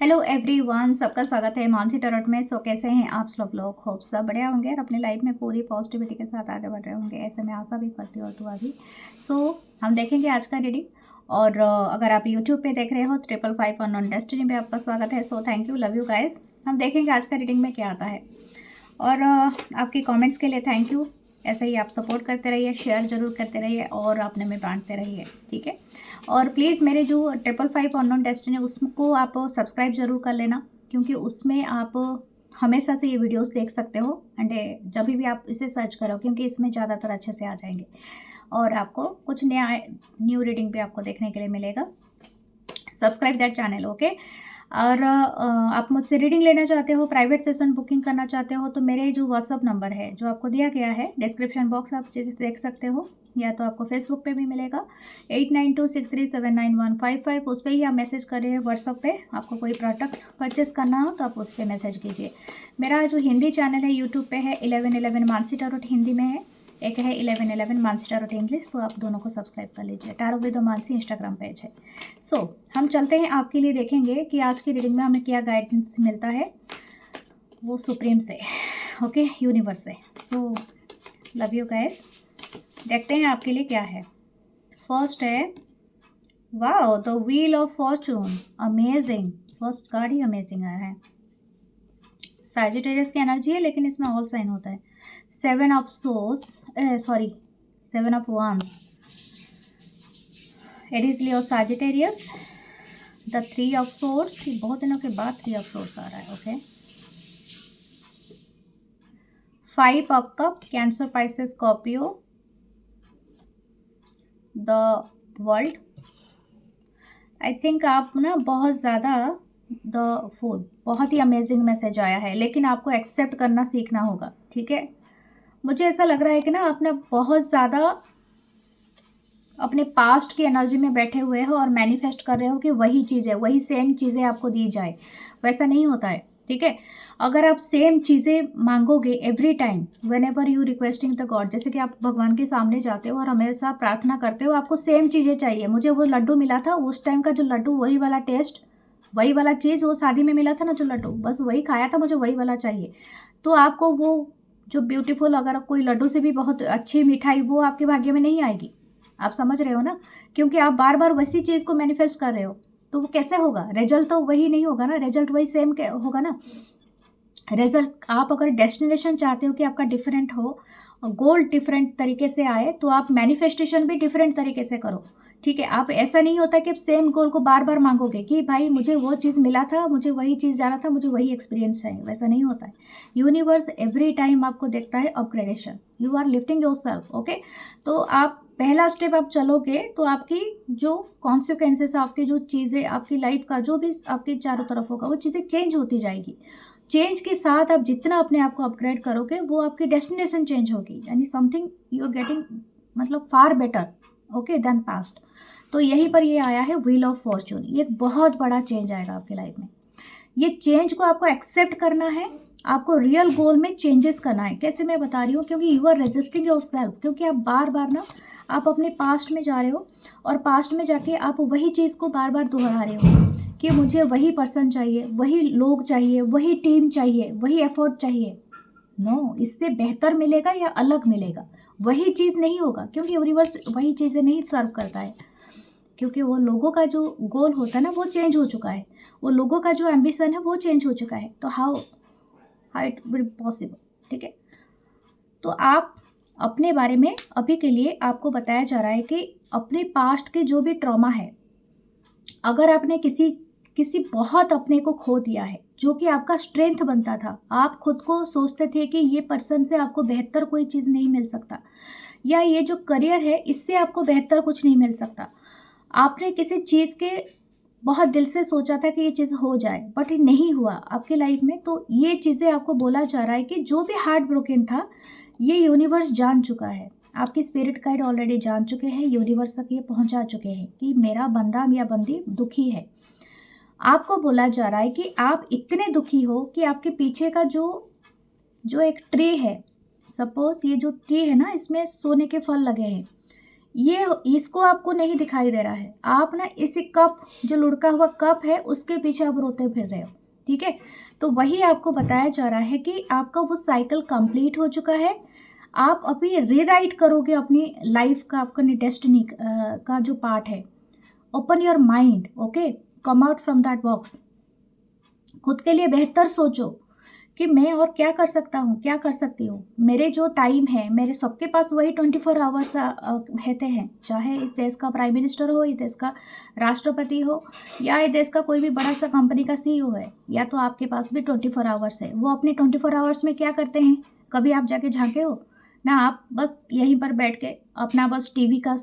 Hello everyone, सबका स्वागत है मानसी टैरोट में। सो कैसे हैं आप सब लोग? होप सब बढ़िया होंगे और अपनी लाइफ में पूरी पॉजिटिविटी के साथ आगे बढ़ रहे होंगे, ऐसे मैं आशा भी करती हूँ तो अभी। सो हम देखेंगे आज का रीडिंग। और अगर आप यूट्यूब पे देख रहे हो तो 555 अननोन डेस्टिनी पे आपका स्वागत है। So thank you, love you guys. हम देखेंगे आज का रीडिंग में क्या आता है। और आपके कमेंट्स के लिए थैंक यू। ऐसे ही आप सपोर्ट करते रहिए, शेयर ज़रूर करते रहिए और अपने में बांटते रहिए, ठीक है। और प्लीज़ मेरे जो 555 अननोन डेस्टिनी उसको आप सब्सक्राइब ज़रूर कर लेना, क्योंकि उसमें आप हमेशा से ये वीडियोस देख सकते हो। एंड जब भी आप इसे सर्च करो, क्योंकि इसमें ज़्यादातर अच्छे से आ जाएंगे और आपको कुछ नया न्यू रीडिंग भी आपको देखने के लिए मिलेगा। Subscribe that channel, okay. और आप मुझसे रीडिंग लेना चाहते हो, प्राइवेट सेशन बुकिंग करना चाहते हो, तो मेरे जो व्हाट्सअप नंबर है जो आपको दिया गया है डिस्क्रिप्शन बॉक्स, आप देख सकते हो, या तो आपको फेसबुक पे भी मिलेगा 8926379155। उस पर ही आप मैसेज करिए व्हाट्सअप पे। आपको कोई प्रोडक्ट परचेस करना हो तो आप उस पर मैसेज कीजिए। मेरा जो हिंदी चैनल है यूट्यूब पे है 1111 मानसी टैरोट हिंदी में है, एक है 1111 मानसी टैरोट इंग्लिश, तो आप दोनों को सब्सक्राइब कर लीजिए। Tarot with Mansi Instagram page है। सो हम चलते हैं, आपके लिए देखेंगे कि आज की रीडिंग में हमें क्या गाइडेंस मिलता है वो सुप्रीम से, ओके, यूनिवर्स से। So love you guys. देखते हैं आपके लिए क्या है। फर्स्ट है, wow, the wheel of Fortune, amazing. First card he amazing आया है। सैजिटेरियस की एनर्जी है, लेकिन इसमें ऑल साइन होता है। 7 of swords, sorry 7 of wands, Aries Leo Sagittarius. The 3 of swords, बहुत दिनों के बाद 3 ऑफ सोर्ड्स आ रहा है, okay. 5 of cup, cancer Pisces Scorpio. The world, I think आप ना बहुत ज़्यादा, द फूल, बहुत ही अमेजिंग मैसेज आया है, लेकिन आपको एक्सेप्ट करना सीखना होगा, ठीक है। मुझे ऐसा लग रहा है कि ना आप ना बहुत ज़्यादा अपने पास्ट की एनर्जी में बैठे हुए हो और मैनिफेस्ट कर रहे हो कि वही चीज़ें, वही सेम चीज़ें आपको दी जाए। वैसा नहीं होता है, ठीक है। अगर आप सेम चीज़ें मांगोगे every time, whenever you requesting the god, जैसे कि आप भगवान के सामने जाते हो और हमेशा प्रार्थना करते हो, आपको सेम चीज़ें चाहिए। मुझे वो लड्डू मिला था उस टाइम का, जो लड्डू, वही वाला टेस्ट, वही वाला चीज़, वो शादी में मिला था ना जो लड्डू, बस वही खाया था, मुझे वही वाला चाहिए। तो आपको वो जो ब्यूटीफुल, अगर कोई लड्डू से भी बहुत अच्छी मिठाई, वो आपके भाग्य में नहीं आएगी। आप समझ रहे हो ना, क्योंकि आप बार बार वैसी चीज़ को मैनिफेस्ट कर रहे हो, तो वो कैसे होगा? रिजल्ट तो वही नहीं होगा ना, रिजल्ट वही सेम होगा ना। रिजल्ट, आप अगर डेस्टिनेशन चाहते हो कि आपका डिफरेंट हो, गोल डिफरेंट तरीके से आए, तो आप मैनिफेस्टेशन भी डिफरेंट तरीके से करो, ठीक है। आप, ऐसा नहीं होता कि आप सेम गोल को बार बार मांगोगे कि भाई मुझे वो चीज़ मिला था, मुझे वही चीज़ जाना था, मुझे वही एक्सपीरियंस चाहिए, वैसा नहीं होता है। यूनिवर्स एवरी टाइम आपको देखता है upgradation, you are lifting yourself, okay. तो आप पहला स्टेप आप चलोगे तो आपकी जो कॉन्सिक्वेंसेस, आपकी जो चीज़ें, आपकी लाइफ का जो भी आपके चारों तरफ होगा, वो चीज़ें चेंज होती जाएगी। चेंज के साथ आप जितना अपने आप को अपग्रेड करोगे, वो आपकी डेस्टिनेशन चेंज होगी, यानी समथिंग यू आर गेटिंग, मतलब far better, okay, then past. तो यहीं पर ये आया है व्हील ऑफ फॉर्चून। ये एक बहुत बड़ा चेंज आएगा आपकी लाइफ में। ये चेंज को आपको एक्सेप्ट करना है, आपको रियल गोल में चेंजेस करना है। कैसे, मैं बता रही हूँ, क्योंकि you are resisting your self, क्योंकि आप बार बार ना आप अपने पास्ट में जा रहे हो और पास्ट में जाके आप वही चीज़ को बार बार दोहरा रहे हो कि मुझे वही पर्सन चाहिए, वही लोग चाहिए, वही टीम चाहिए, वही एफर्ट चाहिए। नो, इससे बेहतर मिलेगा या अलग मिलेगा, वही चीज़ नहीं होगा, क्योंकि यूनिवर्स वही चीज़ें नहीं सर्व करता है, क्योंकि वो लोगों का जो गोल होता है ना, वो चेंज हो चुका है, वो लोगों का जो एम्बिशन है वो चेंज हो चुका है। तो हाउ इट विल पॉसिबल, ठीक है। तो आप अपने बारे में अभी के लिए आपको बताया जा रहा है कि अपने पास्ट के जो भी ट्रॉमा है, अगर आपने किसी बहुत अपने को खो दिया है, जो कि आपका स्ट्रेंथ बनता था, आप खुद को सोचते थे कि ये पर्सन से आपको बेहतर कोई चीज़ नहीं मिल सकता, या ये जो करियर है इससे आपको बेहतर कुछ नहीं मिल सकता। आपने किसी चीज़ के बहुत दिल से सोचा था कि ये चीज़ हो जाए, बट ये नहीं हुआ आपकी लाइफ में। तो ये चीज़ें आपको बोला जा रहा है कि जो भी हार्ट ब्रोकन था, ये यूनिवर्स जान चुका है, आपके स्पिरिट गाइड ऑलरेडी जान चुके हैं, यूनिवर्स तक ये पहुंचा चुके हैं कि मेरा बंदा या बंदी दुखी है। आपको बोला जा रहा है कि आप इतने दुखी हो कि आपके पीछे का जो एक ट्री है, सपोज ये जो ट्री है ना, इसमें सोने के फल लगे हैं, ये इसको आपको नहीं दिखाई दे रहा है। आप ना इसी कप, जो लुढ़का हुआ कप है, उसके पीछे आप रोते फिर रहे हो, ठीक है। तो वही आपको बताया जा रहा है कि आपका वो साइकिल कंप्लीट हो चुका है। आप अभी रीराइट करोगे अपनी लाइफ का, आपका डेस्टिनी का जो पार्ट है। Open your mind, okay, come out from that box. खुद के लिए बेहतर सोचो कि मैं और क्या कर सकता हूँ, क्या कर सकती हूँ। मेरे जो टाइम है, मेरे सबके पास वही 24 आवर्स रहते हैं, चाहे इस देश का प्राइम मिनिस्टर हो, इस देश का राष्ट्रपति हो, या इस देश का कोई भी बड़ा सा कंपनी का सीईओ है, या तो आपके पास भी 24 आवर्स है। वो अपने 24 आवर्स में क्या करते हैं, कभी आप जाके झांके हो ना? आप बस यहीं पर बैठ के अपना बस टीवी का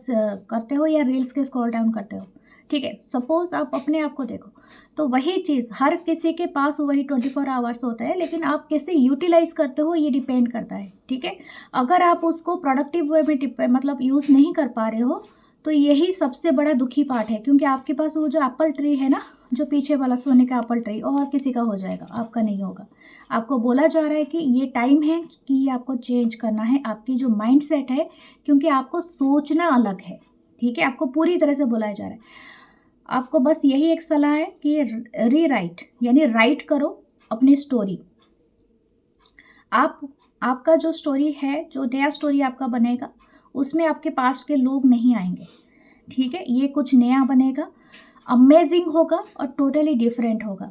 करते हो या रील्स के स्क्रॉल डाउन करते हो, ठीक है। सपोज आप अपने आप को देखो, तो वही चीज़ हर किसी के पास वही 24 आवर्स होता है, लेकिन आप कैसे यूटिलाइज करते हो ये डिपेंड करता है, ठीक है। अगर आप उसको प्रोडक्टिव वे में मतलब यूज़ नहीं कर पा रहे हो, तो यही सबसे बड़ा दुखी पार्ट है, क्योंकि आपके पास वो जो एप्पल ट्री है ना, जो पीछे वाला सोने का एप्पल ट्री, और किसी का हो जाएगा, आपका नहीं होगा। आपको बोला जा रहा है कि ये टाइम है कि ये आपको चेंज करना है, आपकी जो माइंड सेट है, क्योंकि आपको सोचना अलग है, ठीक है। आपको पूरी तरह से बोला जा रहा है। आपको बस यही एक सलाह है कि रीराइट, यानी राइट करो अपनी स्टोरी। आपका जो स्टोरी है, जो नया स्टोरी आपका बनेगा, उसमें आपके पास्ट के लोग नहीं आएंगे, ठीक है। ये कुछ नया बनेगा, अमेजिंग होगा और टोटली डिफरेंट होगा।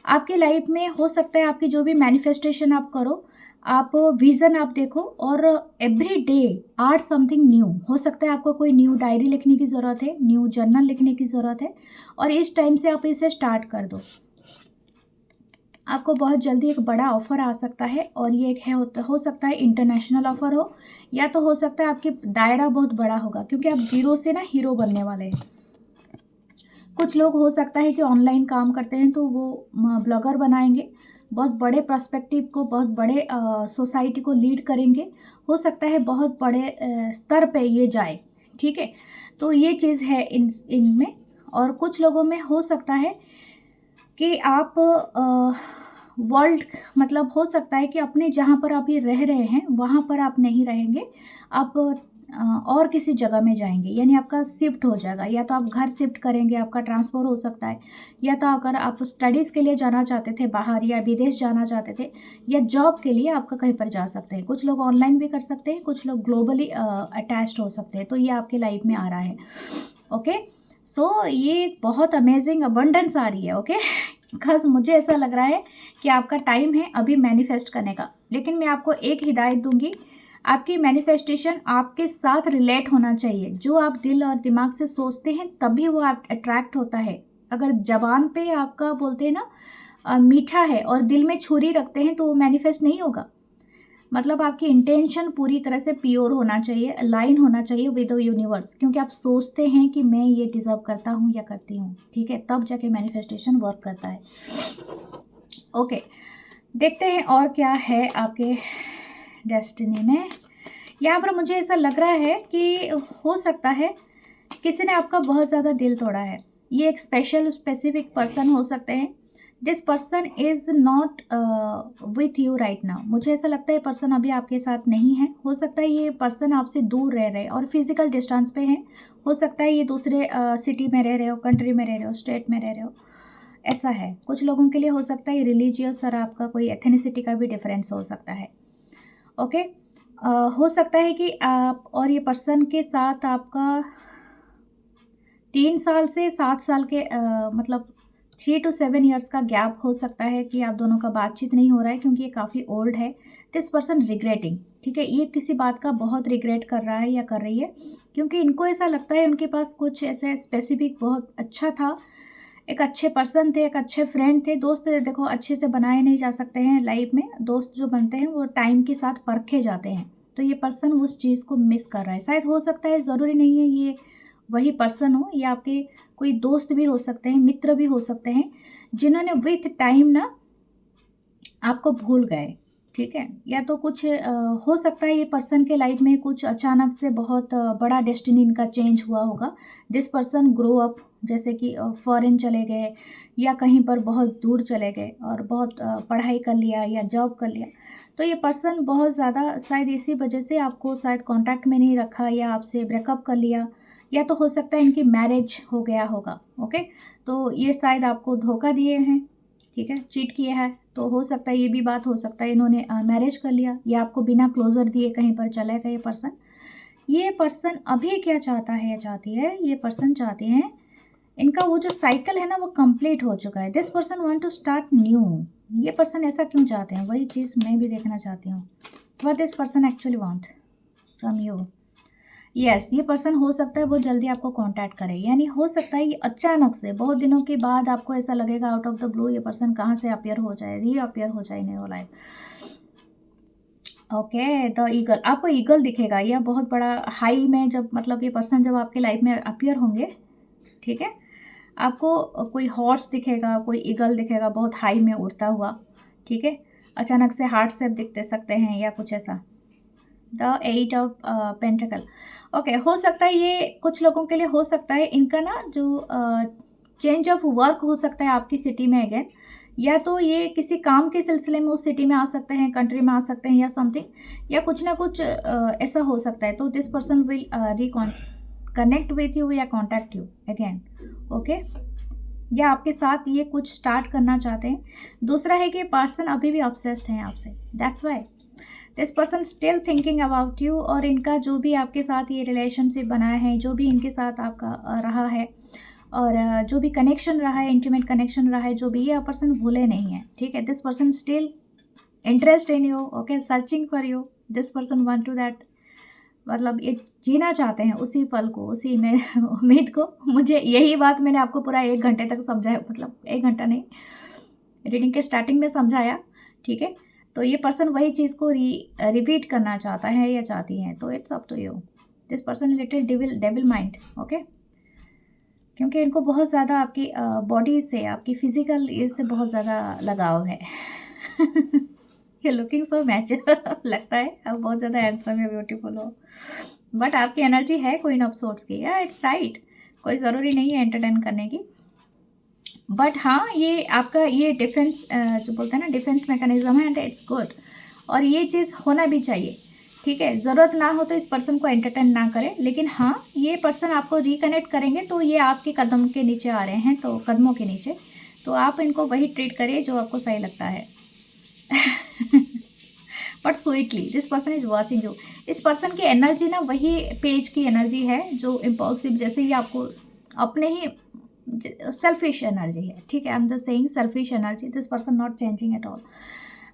आपकी लाइफ में हो सकता है आपकी जो भी मैनिफेस्टेशन आप करो, आप विज़न आप देखो, और every day art something new. हो सकता है आपको कोई न्यू डायरी लिखने की ज़रूरत है, न्यू जर्नल लिखने की ज़रूरत है, और इस टाइम से आप इसे स्टार्ट कर दो। आपको बहुत जल्दी एक बड़ा ऑफ़र आ सकता है, और ये एक है हो सकता है इंटरनेशनल ऑफ़र हो, या तो हो सकता है आपकी दायरा बहुत बड़ा होगा, क्योंकि आप जीरो से ना हीरो बनने वाले हैं। कुछ लोग हो सकता है कि ऑनलाइन काम करते हैं, तो वो ब्लॉगर बनाएंगे, बहुत बड़े पर्सपेक्टिव को, बहुत बड़े सोसाइटी को लीड करेंगे। हो सकता है बहुत बड़े स्तर पे ये जाए, ठीक है। तो ये चीज़ है इनमें। और कुछ लोगों में हो सकता है कि आप वर्ल्ड, मतलब हो सकता है कि अपने जहाँ पर आप ये रह रहे हैं वहाँ पर आप नहीं रहेंगे, आप और किसी जगह में जाएंगे, यानी आपका शिफ्ट हो जाएगा। या तो आप घर शिफ्ट करेंगे, आपका ट्रांसफ़र हो सकता है, या तो अगर आप स्टडीज़ के लिए जाना चाहते थे बाहर, या विदेश जाना चाहते थे, या जॉब के लिए आपका कहीं पर जा सकते हैं। कुछ लोग ऑनलाइन भी कर सकते हैं, कुछ लोग ग्लोबली अटैच्ड हो सकते हैं। तो ये आपकी लाइफ में आ रहा है, ओके। सो ये बहुत अमेजिंग अबंडेंस आ रही है, ओके। बिकॉज मुझे ऐसा लग रहा है कि आपका टाइम है अभी मैनिफेस्ट करने का। लेकिन मैं आपको एक हिदायत दूंगी, आपकी मैनिफेस्टेशन आपके साथ रिलेट होना चाहिए। जो आप दिल और दिमाग से सोचते हैं तभी वो आप अट्रैक्ट होता है। अगर जबान पे आपका बोलते हैं ना मीठा है, और दिल में छुरी रखते हैं, तो वो मैनिफेस्ट नहीं होगा। मतलब आपकी इंटेंशन पूरी तरह से प्योर होना चाहिए, अलाइन होना चाहिए विद द यूनिवर्स, क्योंकि आप सोचते हैं कि मैं ये डिज़र्व करता हूँ या करती हूँ, ठीक है। तब जाके मैनिफेस्टेशन वर्क करता है, ओके। देखते हैं और क्या है आपके डेस्टिनी में। यहाँ पर मुझे ऐसा लग रहा है कि हो सकता है किसी ने आपका बहुत ज़्यादा दिल तोड़ा है। ये एक स्पेसिफिक पर्सन हो सकते हैं। This person is not with you right now. मुझे ऐसा लगता है पर्सन अभी आपके साथ नहीं है। हो सकता है ये पर्सन आपसे दूर रह रहे और फिजिकल डिस्टेंस पे हैं। हो सकता है ये दूसरे सिटी में रह रहे हो, कंट्री में रह रहे हो, स्टेट में रह रहे हो, ऐसा है। कुछ लोगों के लिए हो सकता है रिलीजियस और आपका कोई एथेनिसिटी का भी डिफरेंस हो सकता है, ओके। हो सकता है कि आप और ये पर्सन के साथ आपका 3 साल से 7 साल के मतलब 3 to 7 ईयर्स का गैप हो सकता है कि आप दोनों का बातचीत नहीं हो रहा है, क्योंकि ये काफ़ी ओल्ड है। दिस पर्सन रिग्रेटिंग, ठीक है। ये किसी बात का बहुत रिग्रेट कर रहा है या कर रही है, क्योंकि इनको ऐसा लगता है उनके पास कुछ ऐसे स्पेसिफिक बहुत अच्छा था, एक अच्छे पर्सन थे, एक अच्छे फ्रेंड थे। दोस्त देखो अच्छे से बनाए नहीं जा सकते हैं लाइफ में। दोस्त जो बनते हैं वो टाइम के साथ परखे जाते हैं। तो ये पर्सन उस चीज़ को मिस कर रहा है शायद। हो सकता है, ज़रूरी नहीं है ये वही पर्सन हो, या आपके कोई दोस्त भी हो सकते हैं, मित्र भी हो सकते हैं, जिन्होंने विथ टाइम ना आपको भूल गए, ठीक है। या तो कुछ हो सकता है ये पर्सन के लाइफ में कुछ अचानक से बहुत बड़ा डेस्टिनी इनका चेंज हुआ होगा। दिस पर्सन ग्रो अप, जैसे कि फॉरेन चले गए या कहीं पर बहुत दूर चले गए और बहुत पढ़ाई कर लिया या जॉब कर लिया। तो ये पर्सन बहुत ज़्यादा शायद इसी वजह से आपको शायद कांटेक्ट में नहीं रखा या आपसे ब्रेकअप कर लिया, या तो हो सकता है इनकी मैरिज हो गया होगा। ओके, तो ये शायद आपको धोखा दिए हैं, ठीक है, चीट किया है। तो हो सकता है ये भी बात हो सकता है इन्होंने मैरिज कर लिया या आपको बिना क्लोजर दिए कहीं पर चला गया ये पर्सन। ये पर्सन अभी क्या चाहता है या चाहती है, ये पर्सन चाहते हैं इनका वो जो साइकिल है ना वो कंप्लीट हो चुका है। This person want to start new. ये पर्सन ऐसा क्यों चाहते हैं, वही चीज़ मैं भी देखना चाहती हूँ। What this person actually want from you. Yes, ये पर्सन हो सकता है वो जल्दी आपको कांटेक्ट करे, यानी हो सकता है ये अचानक से बहुत दिनों के बाद आपको ऐसा लगेगा आउट ऑफ द ब्लू ये पर्सन कहाँ से अपीयर हो जाए, रीअपीयर हो जाए in your life. Okay, the eagle, आपको ईगल दिखेगा या बहुत बड़ा हाई में, जब मतलब ये पर्सन जब आपके लाइफ में अपीयर होंगे, ठीक है, आपको कोई हॉर्स दिखेगा, कोई ईगल दिखेगा बहुत हाई में उड़ता हुआ, ठीक है, अचानक से हार्ट शेप दिखते सकते हैं या कुछ ऐसा। The 8 of pentacle. ओके, हो सकता है ये कुछ लोगों के लिए हो सकता है इनका ना जो चेंज ऑफ वर्क हो सकता है आपकी सिटी में अगेन, या तो ये किसी काम के सिलसिले में उस सिटी में आ सकते हैं, कंट्री में आ सकते हैं या समथिंग, या कुछ ना कुछ ऐसा हो सकता है। तो this person will connect with you या कॉन्टैक्ट यू अगेन। ओके, या आपके साथ ये कुछ स्टार्ट करना चाहते हैं। दूसरा है कि पर्सन अभी भी ऑब्सेस्ड हैं आपसे, that's why this person still thinking about you. और इनका जो भी आपके साथ ये रिलेशनशिप बना है, जो भी इनके साथ आपका रहा है, और जो भी कनेक्शन रहा है, इंटीमेट कनेक्शन रहा है, जो भी, ये पर्सन भूले नहीं है, ठीक है। This person still interest in you, okay, searching for you. This person want to that, मतलब ये जीना चाहते हैं उसी पल को, उसी में उम्मीद को। मुझे यही बात मैंने आपको पूरा 1 घंटे तक समझाया, मतलब 1 घंटा नहीं, रीडिंग के स्टार्टिंग में समझाया, ठीक है। तो ये पर्सन वही चीज़ को रिपीट करना चाहता है या चाहती हैं, तो it's up to you. This person little devil mind, okay, क्योंकि इनको बहुत ज़्यादा आपकी बॉडी से, आपकी फिजिकल इससे बहुत ज़्यादा लगाव है। ये लुकिंग सो मैच्योर लगता है, आप बहुत ज़्यादा हैंडसम या ब्यूटीफुल हो, बट आपकी एनर्जी है क्वीन ऑफ सोर्ड्स की, या इट्स राइट, कोई ज़रूरी नहीं है एंटरटेन करने की, बट हाँ ये आपका ये डिफेंस जो बोलते हैं ना, डिफेंस मैकेनिज्म है, एंड इट्स गुड, और ये चीज़ होना भी चाहिए, ठीक है। ज़रूरत ना हो तो इस पर्सन को एंटरटेन ना करें, लेकिन हाँ ये पर्सन आपको रिकनेक्ट करेंगे तो ये आपके कदम के नीचे आ रहे हैं, तो कदमों के नीचे, तो आप इनको वही ट्रीट करिए जो आपको सही लगता है। But sweetly this person is watching you. इस पर्सन की एनर्जी ना वही पेज की एनर्जी है जो इम्पल्सिव, जैसे ही आपको अपने ही सेल्फिश एनर्जी है, ठीक है। I am just saying selfish energy. This person not changing at all,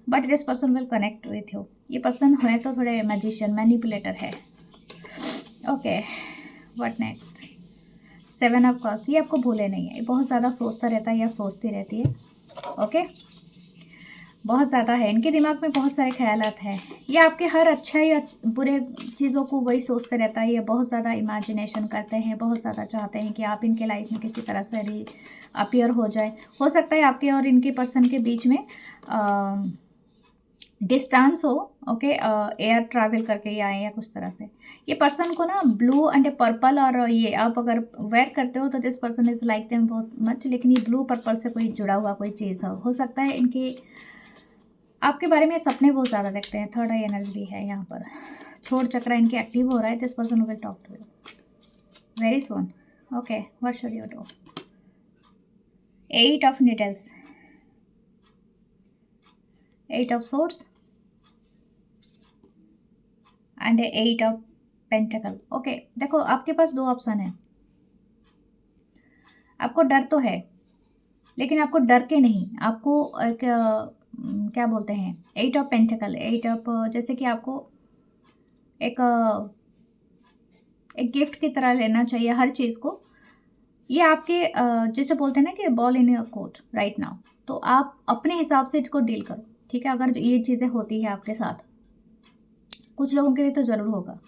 but this person will connect with you. ये पर्सन है तो थोड़े मैजिशियन, मैनिपुलेटर है। Okay, what next. 7 of cups, ये आपको भूले नहीं है, ये बहुत ज़्यादा सोचता रहता है या सोचती रहती है, ओके, बहुत ज़्यादा है इनके दिमाग में, बहुत सारे ख्यालात हैं। ये आपके हर अच्छा या बुरे चीज़ों को वही सोचते रहता है, ये बहुत ज़्यादा इमेजिनेशन करते हैं, बहुत ज़्यादा चाहते हैं कि आप इनके लाइफ में किसी तरह से अपीयर हो जाए। हो सकता है आपके और इनके पर्सन के बीच में डिस्टेंस हो, ओके, एयर ट्रैवल करके ही आए या कुछ तरह से। ये पर्सन को ना ब्लू एंड पर्पल, और ये आप अगर वेयर करते हो तो this person is like them बहुत मच, लेकिन ये ब्लू पर्पल से कोई जुड़ा हुआ कोई चीज़ हो सकता है। इनके आपके बारे में सपने बहुत ज़्यादा देखते हैं, थर्ड आई एनर्जी भी है यहाँ पर, थ्रोट चक्र इनके एक्टिव हो रहा है। This person will talk to you very soon, okay, what should you do. 8 of needles, 8 of swords and 8 of pentacle. Okay, देखो आपके पास 2 ऑप्शन है। आपको डर तो है, लेकिन आपको डर के नहीं, आपको एक क्या बोलते हैं, 8 ऑफ पेंटिकल, 8 ऑफ, जैसे कि आपको एक गिफ्ट की तरह लेना चाहिए हर चीज़ को। ये आपके जैसे बोलते हैं ना कि ball in your court right now, तो आप अपने हिसाब से इसको डील करो, ठीक है। अगर ये चीज़ें होती है आपके साथ, कुछ लोगों के लिए तो ज़रूर होगा,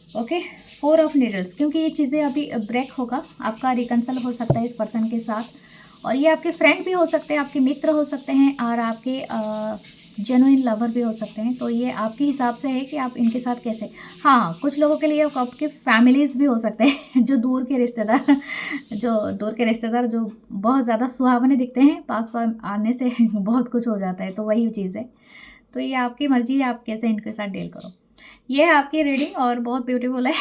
ओके। 4 ऑफ नीडल्स, क्योंकि ये चीज़ें अभी ब्रेक होगा, आपका रिकंसल हो सकता है इस पर्सन के साथ, और ये आपके फ्रेंड भी हो सकते हैं, आपके मित्र हो सकते हैं, और आपके जेन्युइन लवर भी हो सकते हैं। तो ये आपके हिसाब से है कि आप इनके साथ कैसे, हाँ कुछ लोगों के लिए आपके फैमिलीज़ भी हो सकते हैं, जो दूर के रिश्तेदार जो बहुत ज़्यादा सुहावने दिखते हैं, पास आने से बहुत कुछ हो जाता है, तो वही चीज़ है। तो ये आपकी मर्जी है, आप कैसे इनके साथ डील करो। ये है आपकी रीडिंग और बहुत ब्यूटीफुल है।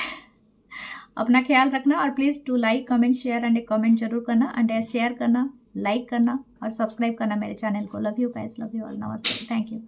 अपना ख्याल रखना और please to like comment share and एक कमेंट जरूर करना एंड शेयर करना, लाइक करना और सब्सक्राइब करना मेरे चैनल को। Love you guys, love you all, नमस्ते, थैंक यू।